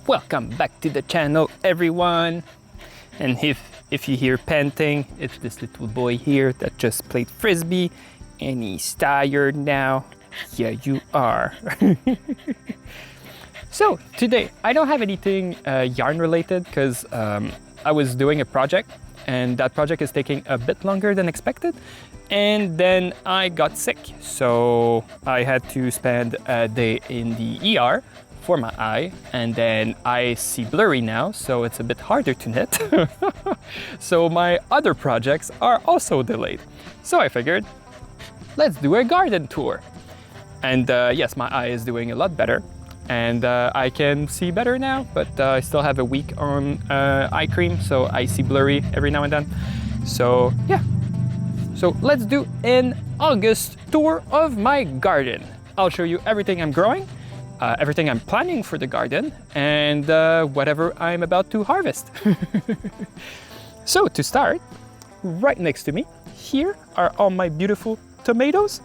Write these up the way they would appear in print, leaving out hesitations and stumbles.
Welcome back to the channel, everyone. And if you hear panting, it's this little boy here that just played frisbee and he's tired now. Yeah, you are. So today I don't have anything yarn related because I was doing a project and that project is taking a bit longer than expected. And then I got sick, so I had to spend a day in the ER for my eye, and then I see blurry now, so it's a bit harder to knit. So my other projects are also delayed. So I figured, let's do a garden tour. And yes, my eye is doing a lot better, and I can see better now, but I still have a week on eye cream, so I see blurry every now and then. So yeah. So let's do an August tour of my garden. I'll show you everything I'm growing, everything I'm planning for the garden, and whatever I'm about to harvest. So to start, right next to me, here are all my beautiful tomatoes.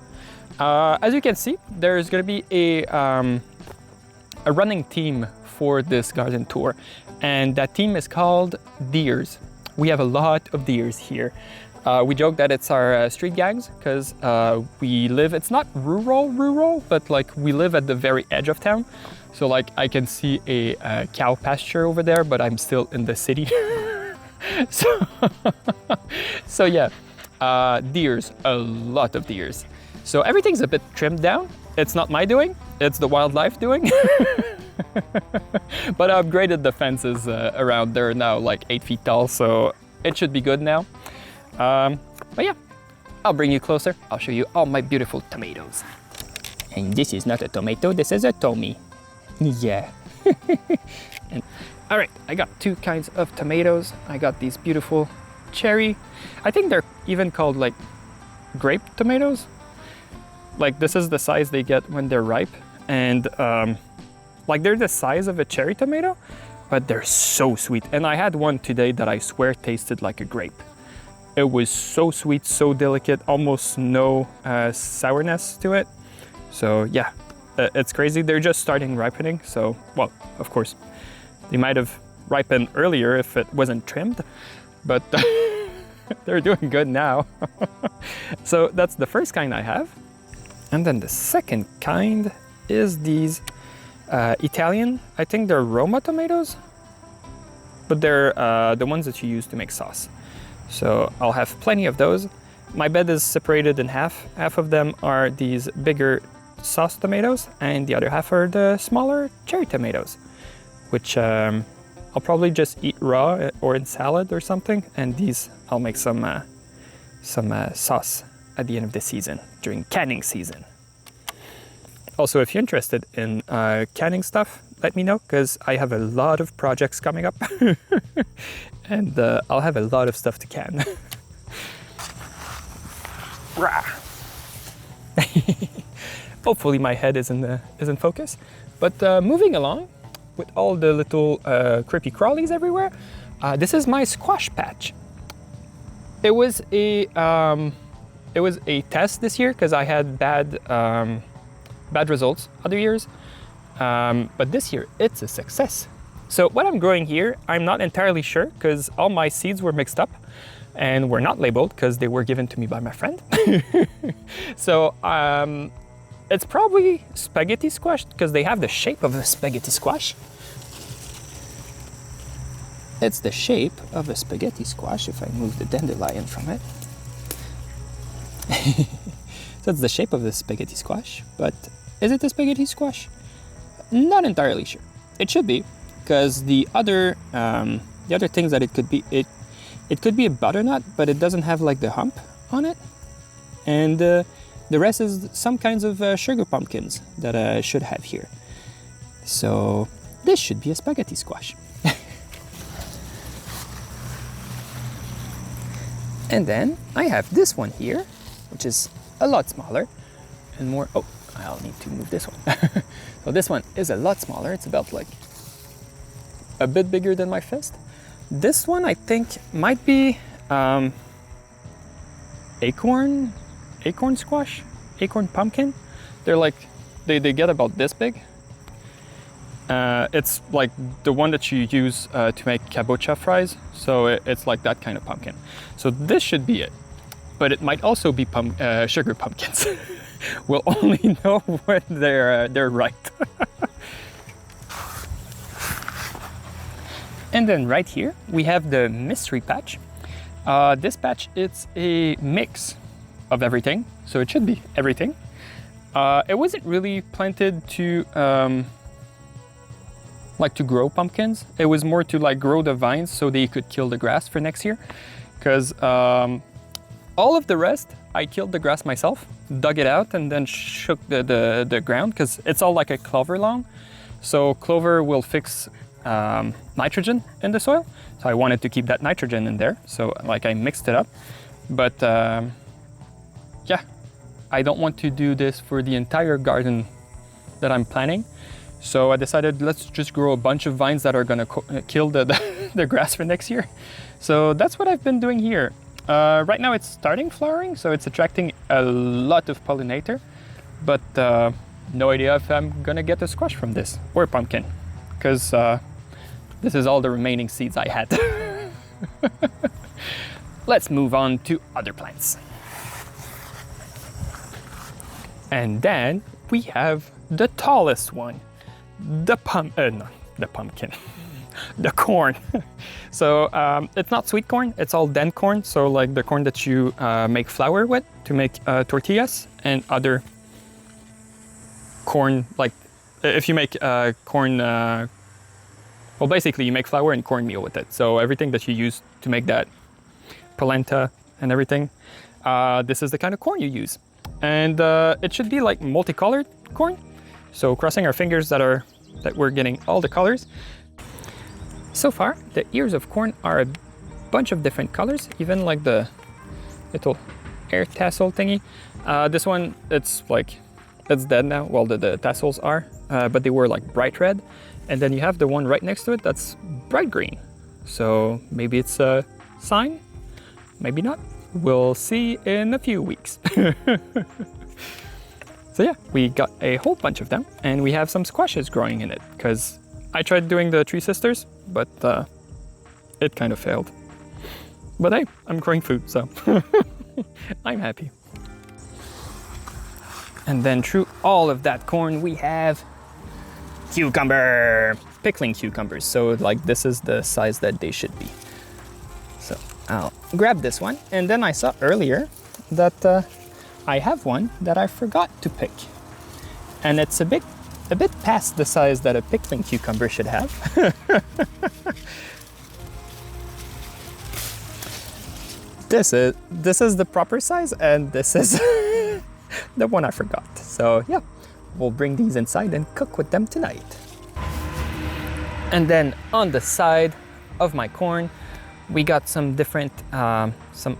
As you can see, there's gonna be a running theme for this garden tour, and that theme is called deers. We have a lot of deers here. We joke that it's our street gangs because we live, it's not rural, but like we live at the very edge of town. So like I can see a cow pasture over there, but I'm still in the city. So yeah, deers, a lot of deers. So everything's a bit trimmed down. It's not my doing, it's the wildlife doing. But I upgraded the fences around there now, like 8 feet tall, so it should be good now. But yeah, I'll bring you closer. I'll show you all my beautiful tomatoes. And this is not a tomato, this is a Tommy. Yeah. All right, I got two kinds of tomatoes. I got these beautiful cherry. I think they're even called like grape tomatoes. Like this is the size they get when they're ripe. And like they're the size of a cherry tomato, but they're so sweet. And I had one today that I swear tasted like a grape. It was so sweet, so delicate, almost no sourness to it. So yeah, it's crazy. They're just starting ripening. So, well, of course, they might have ripened earlier if it wasn't trimmed, but they're doing good now. So that's the first kind I have. And then the second kind is these Italian, I think they're Roma tomatoes, but they're the ones that you use to make sauce. So I'll have plenty of those. My bed is separated in half. Half of them are these bigger sauce tomatoes, and the other half are the smaller cherry tomatoes, which I'll probably just eat raw or in salad or something. And these I'll make some sauce at the end of the season, during canning season. Also, if you're interested in canning stuff, let me know, because I have a lot of projects coming up. And I'll have a lot of stuff to can. Hopefully my head is in focus. But moving along with all the little creepy crawlies everywhere, this is my squash patch. It was a test this year because I had bad results other years. But this year it's a success. So what I'm growing here, I'm not entirely sure because all my seeds were mixed up and were not labeled because they were given to me by my friend. So it's probably spaghetti squash because they have the shape of a spaghetti squash. It's the shape of a spaghetti squash if I move the dandelion from it. So it's the shape of the spaghetti squash, but is it a spaghetti squash? Not entirely sure. It should be, because the other things that it could be, it could be a butternut, but it doesn't have like the hump on it, and the rest is some kinds of sugar pumpkins that I should have here. So this should be a spaghetti squash. And then I have this one here, which is a lot smaller and more. Oh, I'll need to move this one. So this one is a lot smaller. It's about like a bit bigger than my fist. This one I think might be acorn squash, acorn pumpkin. They're like, they get about this big. It's like the one that you use to make kabocha fries. So it's like that kind of pumpkin. So this should be it. But it might also be sugar pumpkins. We'll only know when they're right. And then right here we have the mystery patch. This patch, it's a mix of everything, so it should be everything. It wasn't really planted to like to grow pumpkins. It was more to like grow the vines so they could kill the grass for next year. Because all of the rest, I killed the grass myself, dug it out, and then shook the ground, because it's all like a clover long. So clover will fix nitrogen in the soil. So I wanted to keep that nitrogen in there. So like I mixed it up. But yeah, I don't want to do this for the entire garden that I'm planning. So I decided let's just grow a bunch of vines that are gonna kill the grass for next year. So that's what I've been doing here. Right now it's starting flowering, so it's attracting a lot of pollinator, but no idea if I'm gonna get a squash from this, or pumpkin, because this is all the remaining seeds I had. Let's move on to other plants. And then we have the tallest one, the pumpkin, the corn. So it's not sweet corn, it's all dent corn. So like the corn that you make flour with to make tortillas and other corn, like if you make corn, well basically you make flour and cornmeal with it. So everything that you use to make that, polenta and everything, this is the kind of corn you use. And it should be like multicolored corn. So crossing our fingers that we're getting all the colors. So far, the ears of corn are a bunch of different colors, even like the little air tassel thingy. This one, it's dead now. Well, the tassels are, but they were like bright red. And then you have the one right next to it that's bright green. So maybe it's a sign, maybe not. We'll see in a few weeks. So yeah, we got a whole bunch of them, and we have some squashes growing in it, because I tried doing the Three Sisters, but it kind of failed. But hey, I'm growing food, so I'm happy. And then through all of that corn, we have cucumber, pickling cucumbers. So like this is the size that they should be. So I'll grab this one. And then I saw earlier that I have one that I forgot to pick. And it's a bit past the size that a pickling cucumber should have. This is the proper size, and this is the one I forgot. So yeah, we'll bring these inside and cook with them tonight. And then on the side of my corn, we got some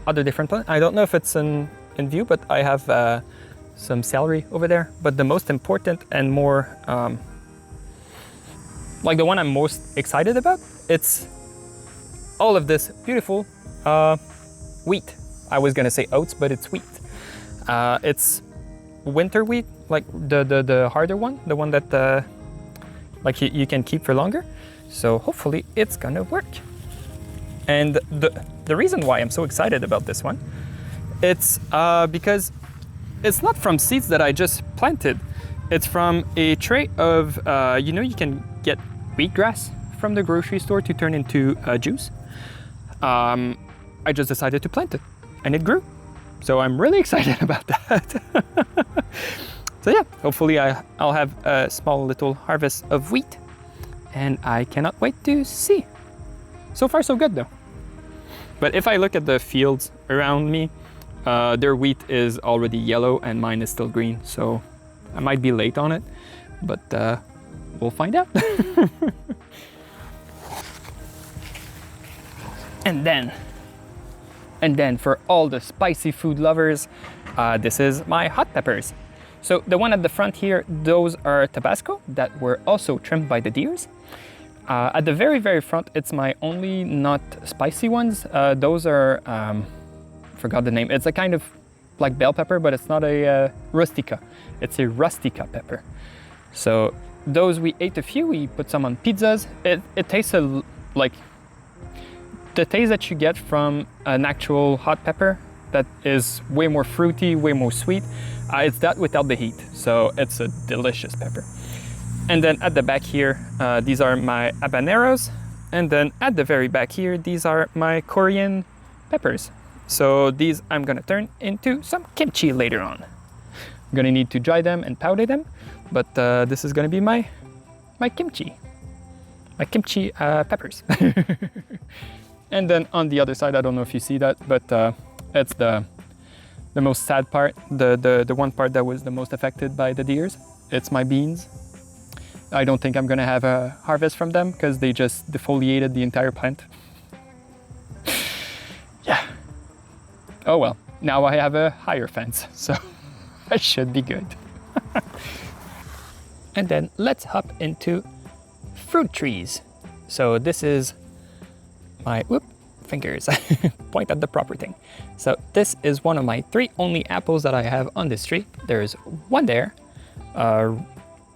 other different plants. I don't know if it's in view, but I have some celery over there. But the most important and more, like the one I'm most excited about, it's all of this beautiful wheat. I was gonna say oats, but it's wheat. It's winter wheat, like the harder one, the one that like you can keep for longer. So hopefully it's gonna work. And the reason why I'm so excited about this one, it's because it's not from seeds that I just planted. It's from a tray of, you can get wheatgrass from the grocery store to turn into juice. I just decided to plant it, and it grew. So I'm really excited about that. So yeah, hopefully I'll have a small little harvest of wheat, and I cannot wait to see. So far so good though. But if I look at the fields around me, their wheat is already yellow and mine is still green. So I might be late on it, but we'll find out. And then for all the spicy food lovers, this is my hot peppers. So the one at the front here, those are Tabasco that were also trimmed by the deers. At the very, very front, it's my only not spicy ones. Those are, forgot the name. It's a kind of like bell pepper, but it's not a rustica. It's a rustica pepper. So those we ate a few, we put some on pizzas. It tastes like the taste that you get from an actual hot pepper that is way more fruity, way more sweet. It's that without the heat, so it's a delicious pepper. And then at the back here, these are my habaneros. And then at the very back here, these are my Korean peppers. So these I'm gonna turn into some kimchi later on. I'm gonna need to dry them and powder them, but this is gonna be my kimchi. My kimchi peppers. And then on the other side, I don't know if you see that, but it's the most sad part, the one part that was the most affected by the deers. It's my beans. I don't think I'm gonna have a harvest from them because they just defoliated the entire plant. Yeah. Oh well, now I have a higher fence, so I should be good. And then let's hop into fruit trees. So this is my, fingers, point at the proper thing. So this is one of my 3 only apples that I have on this tree. There's one there,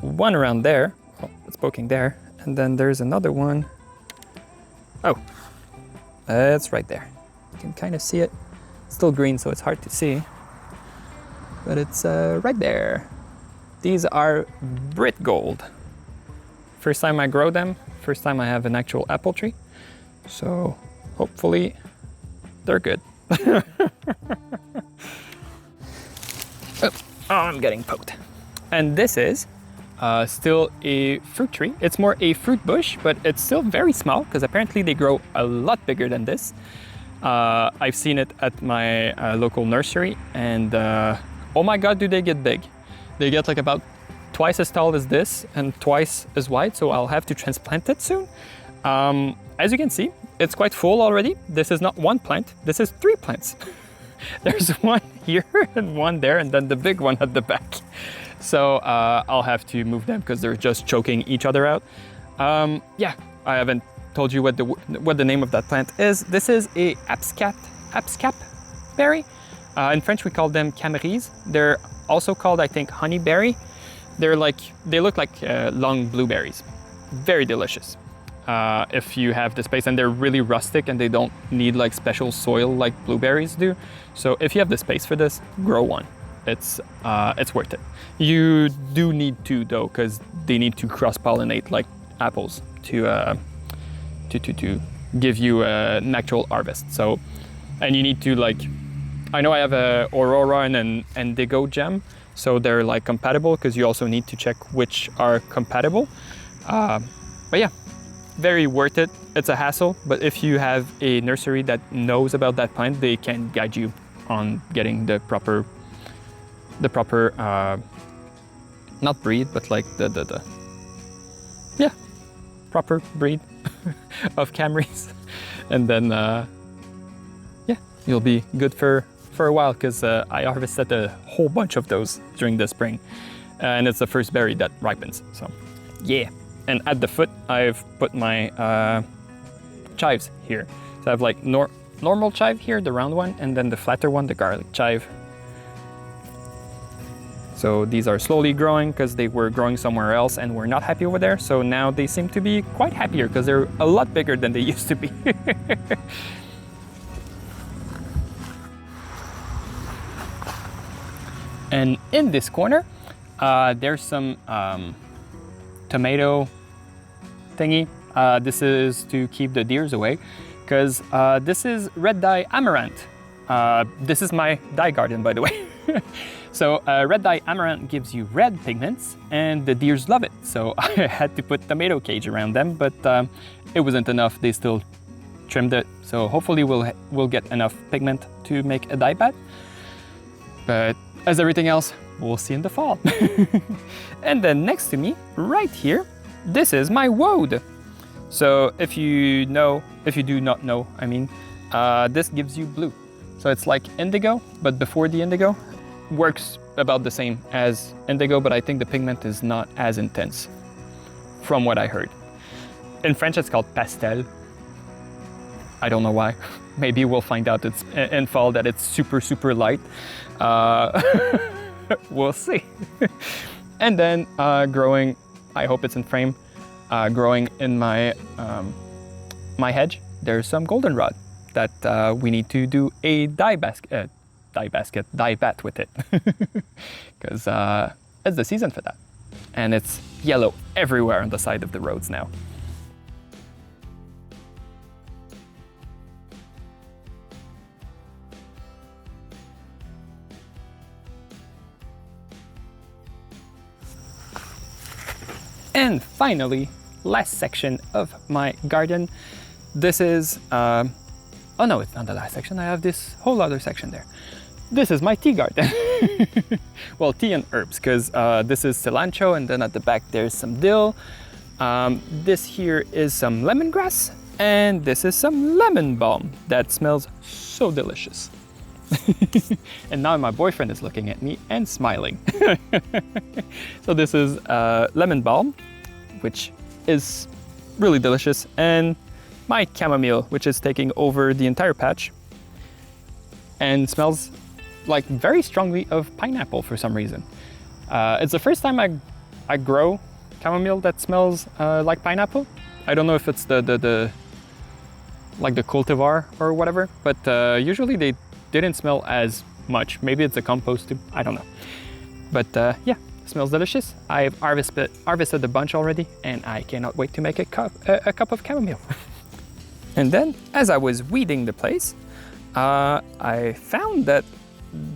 one around there, oh, it's poking there, and then there's another one. Oh, it's right there. You can kind of see it. It's still green, so it's hard to see, but it's right there. These are Brit Gold. First time I grow them, first time I have an actual apple tree. So hopefully they're good. Oh, I'm getting poked. And this is still a fruit tree. It's more a fruit bush, but it's still very small because apparently they grow a lot bigger than this. I've seen it at my local nursery, and oh my god, do they get big. They get like about twice as tall as this and twice as wide, so I'll have to transplant it soon. As you can see, it's quite full already. This is not one plant, this is 3 plants. There's one here and one there, and then the big one at the back. So I'll have to move them because they're just choking each other out. Yeah, I haven't told you what the name of that plant is. This is a abscap berry. In French we call them camerise. They're also called, I think, honeyberry. They look like long blueberries. Very delicious. If you have the space, and they're really rustic and they don't need like special soil like blueberries do. So if you have the space for this, grow one. It's worth it. You do need to though, because they need to cross-pollinate like apples to give you an actual harvest. So, and you need to like, I know I have a Aurora and an Indigo gem, so they're like compatible, because you also need to check which are compatible. But yeah, very worth it. It's a hassle, but if you have a nursery that knows about that plant, they can guide you on getting the proper not breed, but like the proper breed of cameries. And then yeah, you'll be good for a while, because I harvested a whole bunch of those during the spring, and it's the first berry that ripens. So yeah. And at the foot, I've put my chives here. So I have like normal chive here, the round one, and then the flatter one, the garlic chive. So these are slowly growing because they were growing somewhere else and were not happy over there. So now they seem to be quite happier because they're a lot bigger than they used to be. And in this corner, there's some tomato thingy. This is to keep the deers away, because this is red dye amaranth. This is my dye garden, by the way. So red dye amaranth gives you red pigments, and the deers love it. So I had to put tomato cage around them, but it wasn't enough. They still trimmed it. So hopefully we'll get enough pigment to make a dye pad. But as everything else, we'll see in the fall. And then next to me, right here, this is my woad. So if you do not know, I mean, this gives you blue. So it's like indigo, but before the indigo. Works about the same as indigo, but I think the pigment is not as intense, from what I heard. In French, it's called pastel. I don't know why. Maybe we'll find out in fall that it's super, super light. We'll see. And then growing I hope it's in frame. Growing in my my hedge, there's some goldenrod that we need to do a dye bat with it, because it's the season for that, and it's yellow everywhere on the side of the roads now. And finally, last section of my garden. This is, oh no, it's not the last section. I have this whole other section there. This is my tea garden. Well, tea and herbs, because this is cilantro, and then at the back there's some dill. This here is some lemongrass, and this is some lemon balm that smells so delicious. And now my boyfriend is looking at me and smiling. So this is lemon balm, which is really delicious, and my chamomile, which is taking over the entire patch and smells like very strongly of pineapple for some reason. It's the first time I grow chamomile that smells like pineapple. I don't know if it's the like the cultivar or whatever, but usually they didn't smell as much. Maybe it's a compost too, I don't know. But yeah, it smells delicious. I've harvested a bunch already, and I cannot wait to make a cup of chamomile. And then, as I was weeding the place, I found that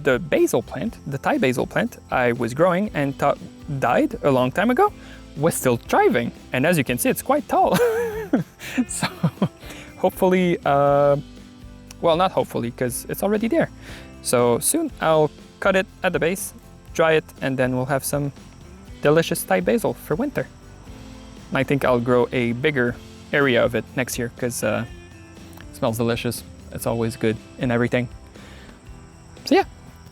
the basil plant, the Thai basil plant I was growing and thought died a long time ago, was still thriving. And as you can see, it's quite tall. So hopefully, well, not hopefully, because it's already there. So soon I'll cut it at the base, dry it, and then we'll have some delicious Thai basil for winter. And I think I'll grow a bigger area of it next year, because it smells delicious. It's always good in everything. So yeah,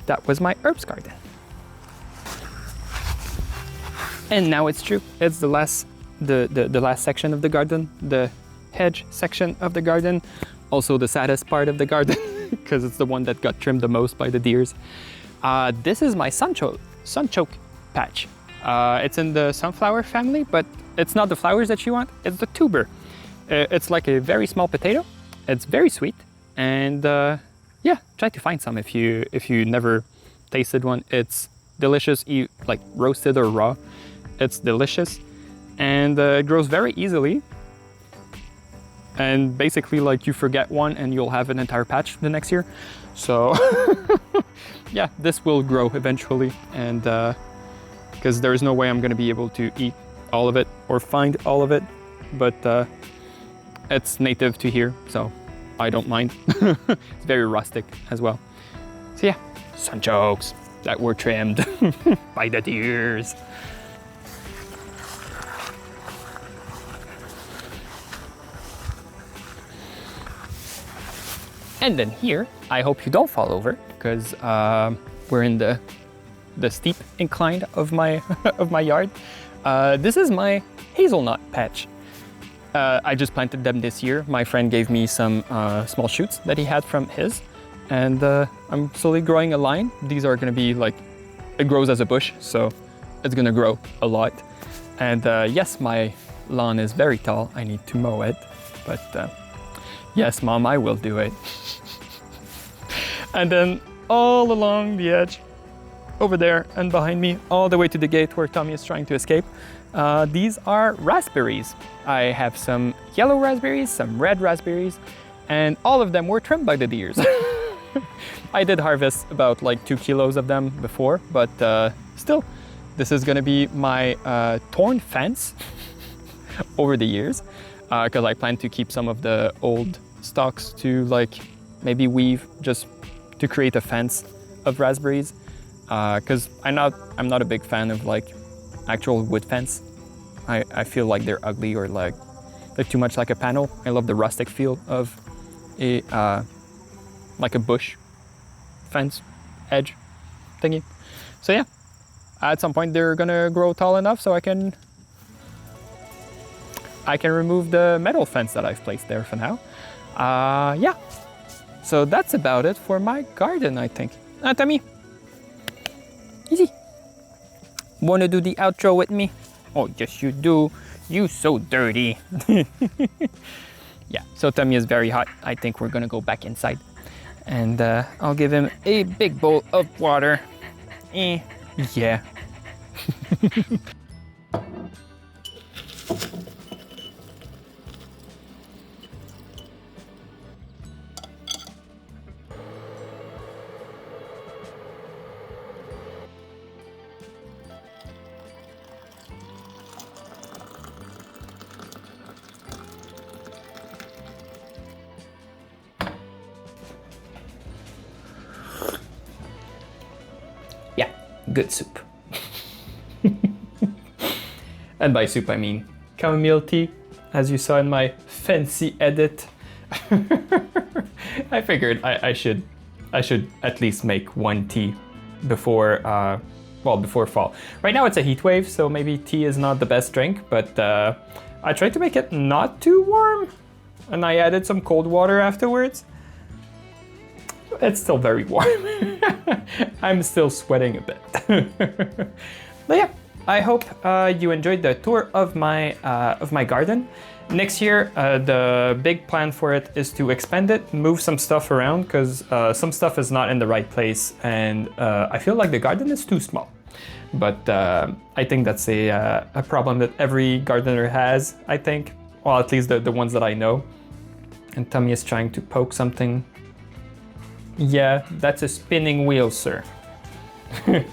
that was my herbs garden. And now it's true. It's the last section of the garden, the hedge section of the garden. Also the saddest part of the garden, because it's the one that got trimmed the most by the deers. This is my Sunchoke patch. It's in the sunflower family, but it's not the flowers that you want, it's the tuber. It's like a very small potato. It's very sweet, and yeah, try to find some if you never tasted one. It's delicious, like roasted or raw. It's delicious, and it grows very easily. And basically, like, you forget one and you'll have an entire patch the next year. So yeah, this will grow eventually, and because there is no way I'm going to be able to eat all of it or find all of it, but it's native to here, so I don't mind. It's very rustic as well. So yeah, sunchokes that were trimmed by the deers. And then here, I hope you don't fall over, because we're in the steep incline of my of my yard. This is my hazelnut patch. I just planted them this year. My friend gave me some small shoots that he had from his, and I'm slowly growing a line. These are gonna be like, it grows as a bush, so it's gonna grow a lot. And yes, my lawn is very tall. I need to mow it, but yes, Mom, I will do it. And then all along the edge, over there and behind me, all the way to the gate where Tommy is trying to escape, these are raspberries. I have some yellow raspberries, some red raspberries, and all of them were trimmed by the deers. I did harvest about like 2 kilos of them before, but still, this is gonna be my torn fence over the years, because I plan to keep some of the old stalks to like maybe weave just to create a fence of raspberries, because I'm not a big fan of like actual wood fence. I feel like they're ugly, or like they're too much like a panel. I love the rustic feel of a like a bush fence edge thingy. So yeah, at some point they're gonna grow tall enough so I can remove the metal fence that I've placed there for now. Yeah, so that's about it for my garden, I think. Tommy, easy. Wanna do the outro with me? Oh, yes you do. You so dirty. Yeah, so tummy is very hot. I think we're gonna go back inside. And I'll give him a big bowl of water. Yeah. Yeah, good soup. And by soup I mean chamomile tea, as you saw in my fancy edit. I figured I should at least make one tea before before fall. Right now it's a heat wave, so maybe tea is not the best drink, but I tried to make it not too warm, and I added some cold water afterwards. It's still very warm. I'm still sweating a bit. But yeah, I hope you enjoyed the tour of my garden. Next year, the big plan for it is to expand it, move some stuff around, because some stuff is not in the right place, and I feel like the garden is too small. But I think that's a problem that every gardener has, I think. Well, at least the ones that I know. And Tommy is trying to poke something. Yeah, that's a spinning wheel, sir. You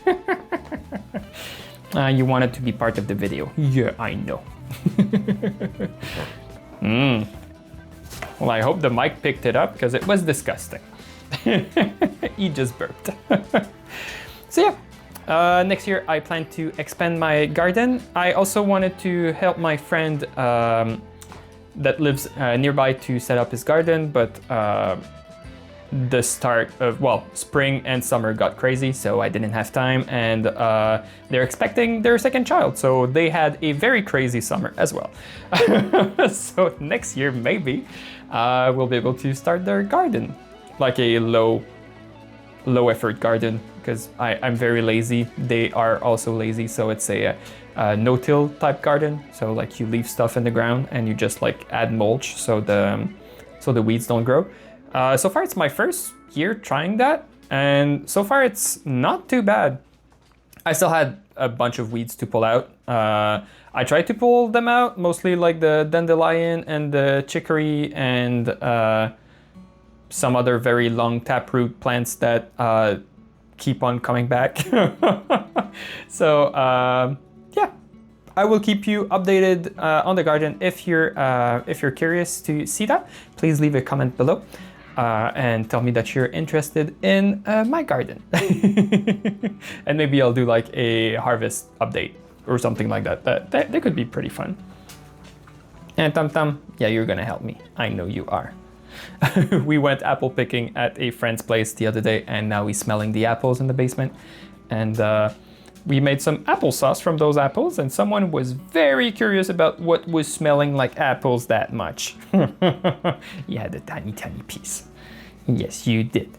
wanted to be part of the video. Yeah, I know. Well, I hope the mic picked it up because it was disgusting. He just burped. So yeah, next year I plan to expand my garden. I also wanted to help my friend that lives nearby to set up his garden, but the start of, well, spring and summer got crazy, so I didn't have time, and they're expecting their second child, so they had a very crazy summer as well. So next year, maybe, we'll be able to start their garden, like a low effort garden, because I'm very lazy. They are also lazy, so it's a no-till type garden, so like you leave stuff in the ground and you just like add mulch so the weeds don't grow. So far it's my first year trying that, and so far it's not too bad. I still had a bunch of weeds to pull out. I tried to pull them out, mostly like the dandelion and the chicory and some other very long taproot plants that keep on coming back. So yeah, I will keep you updated on the garden. If you're curious to see that, please leave a comment below. And tell me that you're interested in my garden. And maybe I'll do like a harvest update or something like that. That could be pretty fun. And Tum Tum, yeah, you're gonna help me. I know you are. We went apple picking at a friend's place the other day, and now we're smelling the apples in the basement. And we made some applesauce from those apples, and someone was very curious about what was smelling like apples that much. You had a tiny, tiny piece. Yes, you did.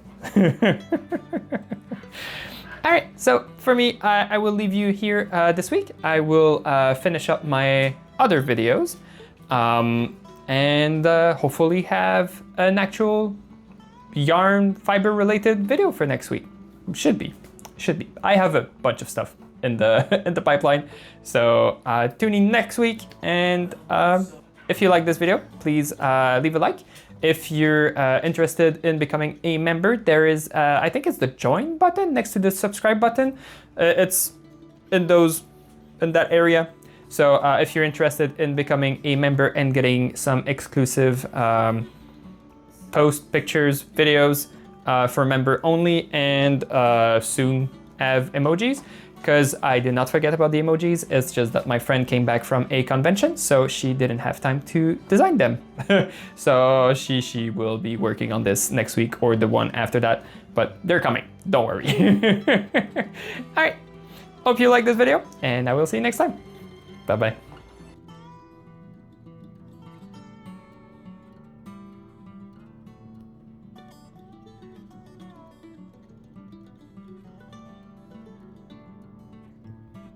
All right, so for me, I will leave you here this week. I will finish up my other videos and hopefully have an actual yarn fiber related video for next week. Should be. I have a bunch of stuff in the pipeline, so tune in next week. And if you like this video, please leave a like. If you're interested in becoming a member, there is I think it's the join button next to the subscribe button. It's in that area. So if you're interested in becoming a member and getting some exclusive post pictures, videos for member only, and soon have emojis, because I did not forget about the emojis. It's just that my friend came back from a convention, so she didn't have time to design them. So she will be working on this next week or the one after that, but they're coming, don't worry. All right, hope you like this video, and I will see you next time. Bye-bye.